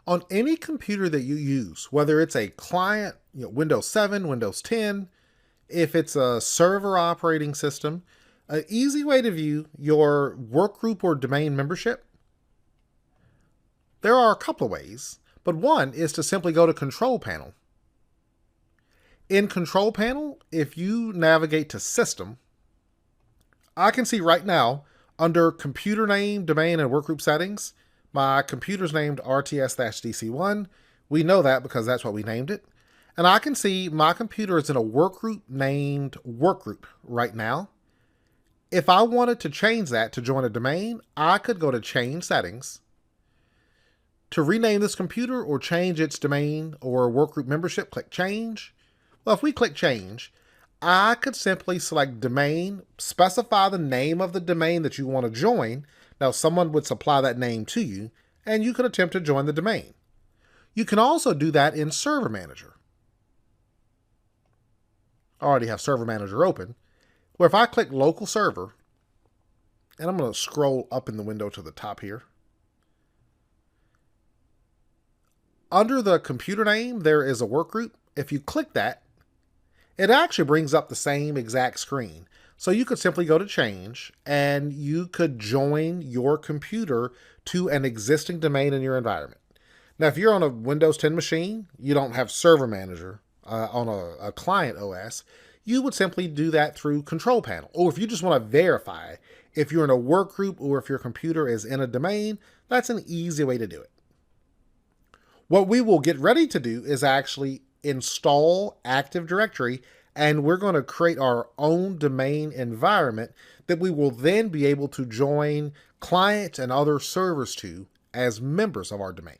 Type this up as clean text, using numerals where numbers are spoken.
On any computer that you use, whether it's a client, Windows 7, Windows 10, if it's a server operating system, an easy way to view your workgroup or domain membership, there are a couple of ways, but one is to simply go to Control Panel. In Control Panel, if you navigate to System, I can see right now under Computer Name, Domain, and Workgroup Settings, my computer's named RTS-DC1. We know that because that's what we named it. And I can see my computer is in a workgroup named Workgroup right now. If I wanted to change that to join a domain, I could go to Change Settings. To rename this computer or change its domain or workgroup membership, click Change. Well, if we click Change, I could simply select Domain, specify the name of the domain that you want to join. Now, someone would supply that name to you, and you could attempt to join the domain. You can also do that in Server Manager. I already have Server Manager open, where if I click Local Server, and I'm going to scroll up in the window to the top here, under the computer name, there is a workgroup. If you click that, it actually brings up the same exact screen. So you could simply go to Change, and you could join your computer to an existing domain in your environment. Now, if you're on a Windows 10 machine, you don't have Server Manager on a client OS, you would simply do that through Control Panel. Or if you just want to verify if you're in a workgroup or if your computer is in a domain, that's an easy way to do it. What we will get ready to do is actually install Active Directory, and we're going to create our own domain environment that we will then be able to join clients and other servers to as members of our domain.